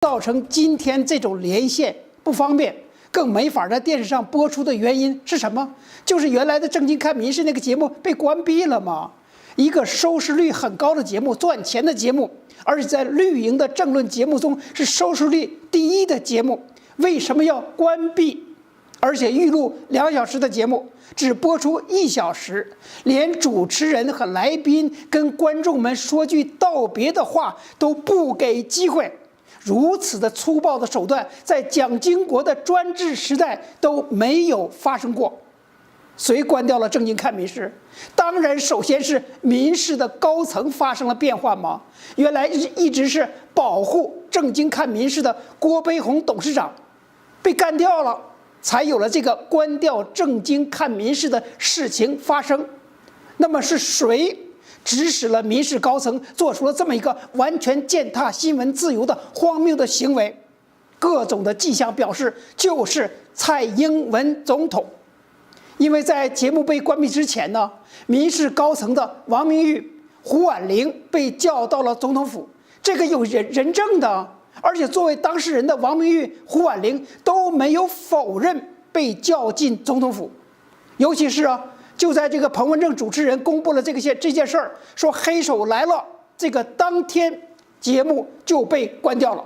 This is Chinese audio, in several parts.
造成今天这种连线不方便，更没法在电视上播出的原因是什么？就是原来的《正经看民事》那个节目被关闭了吗？一个收视率很高的节目，赚钱的节目，而且在绿营的政论节目中是收视率第一的节目，为什么要关闭？而且预录2小时的节目只播出1小时，连主持人和来宾跟观众们说句道别的话都不给机会。如此的粗暴的手段，在蒋经国的专制时代都没有发生过。谁关掉了《正经看民事》？当然，首先是民事的高层发生了变化吗？原来一直是保护《正经看民事》的郭悲鸿董事长被干掉了，才有了这个关掉《正经看民事》的事情发生。那么是谁指使了民事高层做出了这么一个完全践踏新闻自由的荒谬的行为？各种的迹象表示，就是蔡英文总统。因为在节目被关闭之前呢，民事高层的王明玉、胡婉玲被叫到了总统府，这个有人证的，而且作为当事人的王明玉、胡婉玲都没有否认被叫进总统府。尤其是就在这个彭文正主持人公布了这件事儿，说黑手来了，这个当天节目就被关掉了。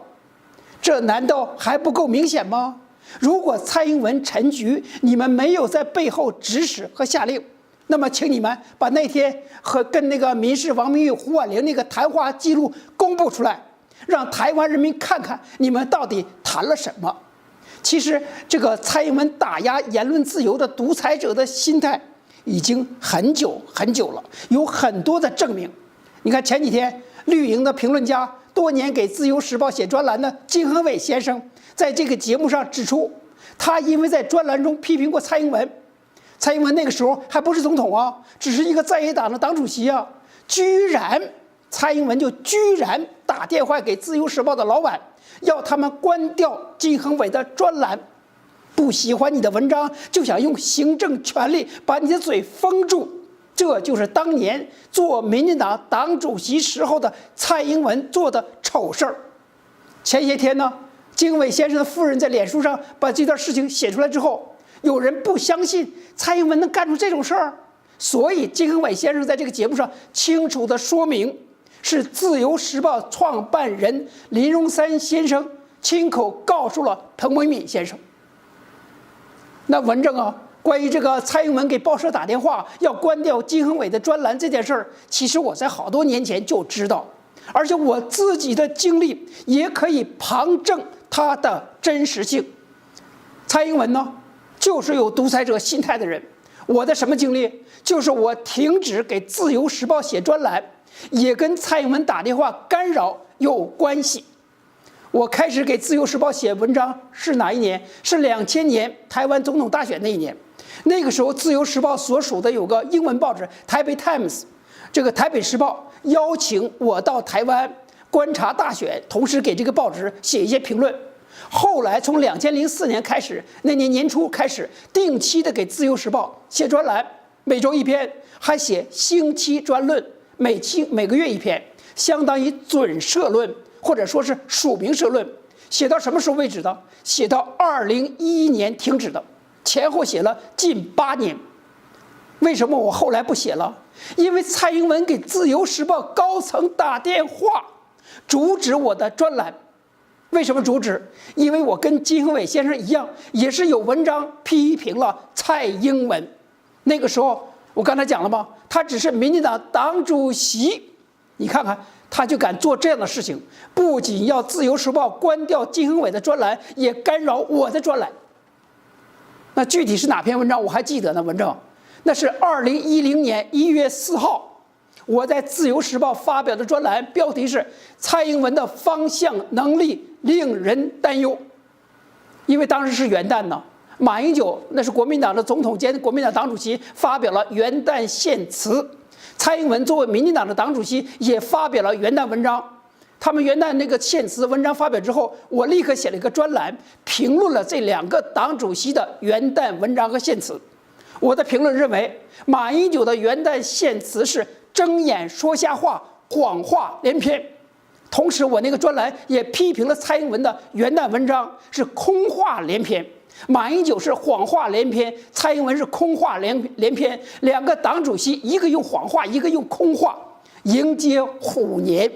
这难道还不够明显吗？如果蔡英文、陈菊你们没有在背后指使和下令，那么请你们把那天跟那个民事王明玉、胡婉玲那个谈话记录公布出来，让台湾人民看看你们到底谈了什么。其实这个蔡英文打压言论自由的独裁者的心态已经很久很久了，有很多的证明。你看前几天绿营的评论家，多年给《自由时报》写专栏的金恒伟先生，在这个节目上指出，他因为在专栏中批评过蔡英文，蔡英文那个时候还不是总统啊，只是一个在野党的党主席啊，蔡英文就居然打电话给《自由时报》的老板，要他们关掉金恒伟的专栏，不喜欢你的文章，就想用行政权力把你的嘴封住。这就是当年做民进党党主席时候的蔡英文做的丑事儿。前些天呢，金伟先生的夫人在脸书上把这段事情写出来之后，有人不相信蔡英文能干出这种事儿，所以金恒伟先生在这个节目上清楚地说明，是《自由时报》创办人林荣三先生亲口告诉了彭文敏先生。那文正关于这个蔡英文给报社打电话要关掉金恒伟的专栏这件事儿，其实我在好多年前就知道，而且我自己的经历也可以旁证它的真实性。蔡英文呢，就是有独裁者心态的人。我的什么经历？就是我停止给《自由时报》写专栏，也跟蔡英文打电话干扰有关系。我开始给《自由时报》写文章是哪一年？是2000年台湾总统大选那一年。那个时候，《自由时报》所属的有个英文报纸《台北 Times》，这个《台北时报》邀请我到台湾观察大选，同时给这个报纸写一些评论。后来从2004年开始，那年年初开始，定期的给《自由时报》写专栏，每周1篇，还写星期专论，每个月1篇，相当于准社论，或者说是署名社论。写到什么时候为止的？写到2011年停止的，前后写了近8年。为什么我后来不写了？因为蔡英文给《自由时报》高层打电话，阻止我的专栏。为什么阻止？因为我跟金恒伟先生一样，也是有文章批评了蔡英文。那个时候我刚才讲了吗？他只是民进党党主席，你看看他就敢做这样的事情，不仅要《自由时报》关掉金恒伟的专栏，也干扰我的专栏。那具体是哪篇文章我还记得呢？文章那是2010年1月4号，我在《自由时报》发表的专栏，标题是“蔡英文的方向能力令人担忧”。因为当时是元旦呢，马英九那是国民党的总统兼国民党党主席，发表了元旦献词。蔡英文作为民进党的党主席，也发表了元旦文章。他们元旦那个献词文章发表之后，我立刻写了一个专栏，评论了这2个党主席的元旦文章和献词。我的评论认为，马英九的元旦献词是睁眼说瞎话，谎话连篇。同时我那个专栏也批评了蔡英文的元旦文章是空话连篇，马英九是谎话连篇，蔡英文是空话连篇，两个党主席一个用谎话，一个用空话，迎接虎年。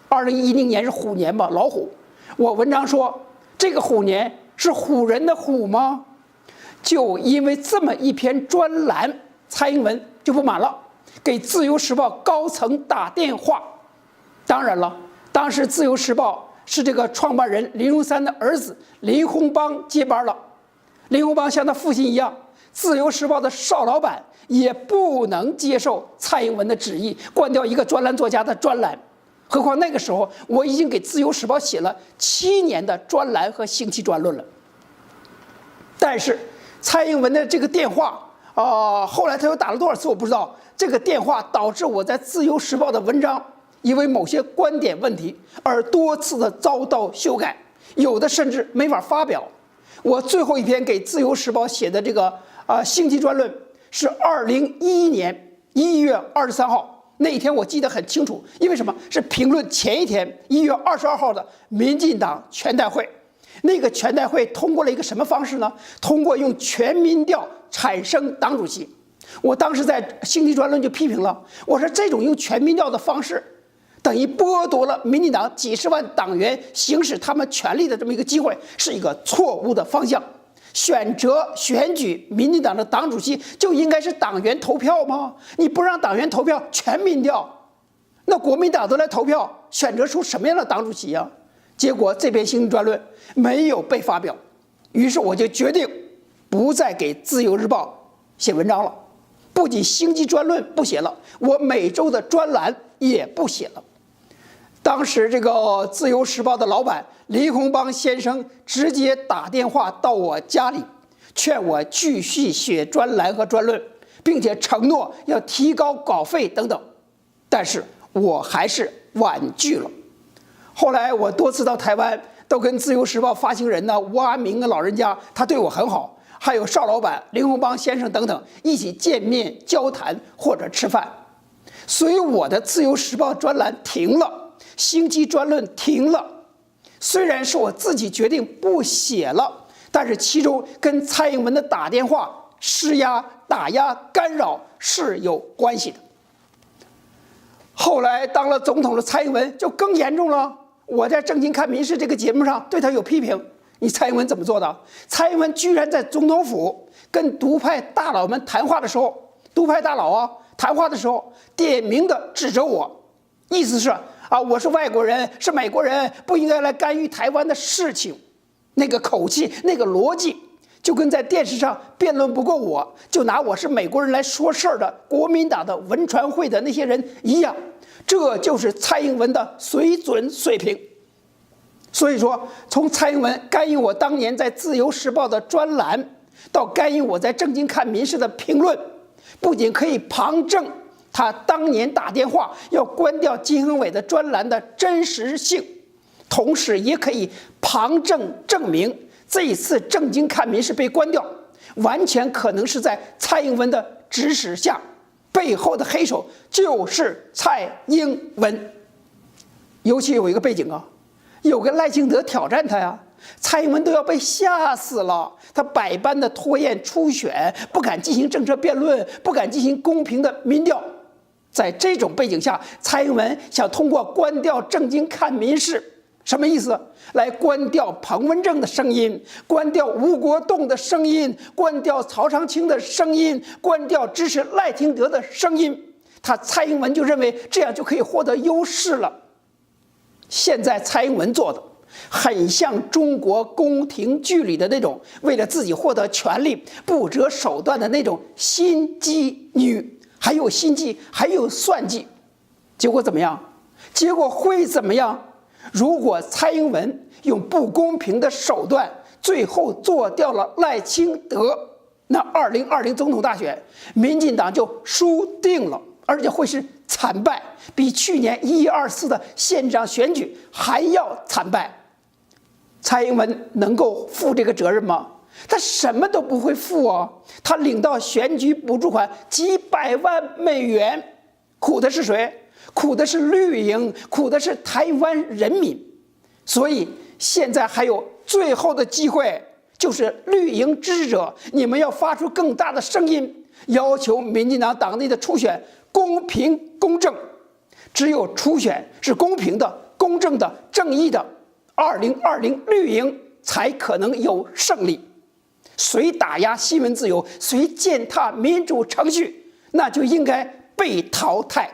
2010年是虎年吧，老虎。我文章说这个虎年是唬人的虎吗？就因为这么一篇专栏，蔡英文就不满了，给《自由时报》高层打电话。当然了，当时《自由时报》是这个创办人林荣三的儿子林鸿邦接班了。林鸿邦像他父亲一样，《自由时报》的邵老板也不能接受蔡英文的旨意，关掉一个专栏作家的专栏。何况那个时候我已经给《自由时报》写了7年的专栏和星期专论了。但是蔡英文的这个电话后来他又打了多少次我不知道。这个电话导致我在《自由时报》的文章因为某些观点问题而多次的遭到修改，有的甚至没法发表。我最后一篇给《自由时报》写的这个星期专论是2011年1月23号。那一天我记得很清楚，因为什么？是评论前一天1月22号的民进党全代会。那个全代会通过了一个什么方式呢？通过用全民调产生党主席。我当时在星期专论就批评了，我说这种用全民调的方式，等于剥夺了民进党几十万党员行使他们权利的这么一个机会，是一个错误的方向。选举民进党的党主席就应该是党员投票吗？你不让党员投票，全民调，那国民党都来投票，选择出什么样的党主席呀？结果这篇星期专论没有被发表，于是我就决定不再给《自由日报》写文章了。不仅星期专论不写了，我每周的专栏也不写了。当时这个《自由时报》的老板林鸿邦先生直接打电话到我家里，劝我继续写专栏和专论，并且承诺要提高稿费等等。但是我还是婉拒了。后来我多次到台湾，都跟《自由时报》发行人吴阿明老人家，他对我很好，还有邵老板、林鸿邦先生等等一起见面交谈或者吃饭。所以我的《自由时报》专栏停了，星期专论停了。虽然是我自己决定不写了，但是其中跟蔡英文的打电话、施压、打压、干扰是有关系的。后来当了总统的蔡英文就更严重了。我在《正经看民事》这个节目上对他有批评，你蔡英文怎么做的？蔡英文居然在总统府跟独派大佬们谈话的时候，独派大佬谈话的时候点名的指责我，意思是我是外国人，是美国人，不应该来干预台湾的事情。那个口气，那个逻辑，就跟在电视上辩论不过我，就拿我是美国人来说事儿的国民党的文传会的那些人一样。这就是蔡英文的水准水平。所以说，从蔡英文干预我当年在《自由时报》的专栏，到干预我在《正经看民事》的评论，不仅可以旁证他当年打电话要关掉金亨伟的专栏的真实性，同时也可以旁证明这一次《正经看民事》被关掉，完全可能是在蔡英文的指使下，背后的黑手就是蔡英文。尤其有一个背景有个赖清德挑战他呀，蔡英文都要被吓死了，他百般的拖延初选，不敢进行政策辩论，不敢进行公平的民调。在这种背景下，蔡英文想通过关掉《正经看民事》，什么意思？来关掉彭文正的声音，关掉吴国栋的声音，关掉曹长青的声音，关掉支持赖清德的声音。蔡英文就认为这样就可以获得优势了。现在蔡英文做的很像中国宫廷剧里的那种为了自己获得权力不择手段的那种心机女，还有心计，还有算计。结果怎么样？结果会怎么样？如果蔡英文用不公平的手段最后做掉了赖清德，那2020总统大选民进党就输定了，而且会是惨败，比去年1月24的县长选举还要惨败。蔡英文能够负这个责任吗？他什么都不会负他领到选举补助款几百万美元，苦的是谁？苦的是绿营，苦的是台湾人民。所以现在还有最后的机会，就是绿营支持者，你们要发出更大的声音，要求民进党党内的初选公平公正。只有初选是公平的、公正的、正义的，2020绿营才可能有胜利。谁打压新闻自由，谁践踏民主程序，那就应该被淘汰。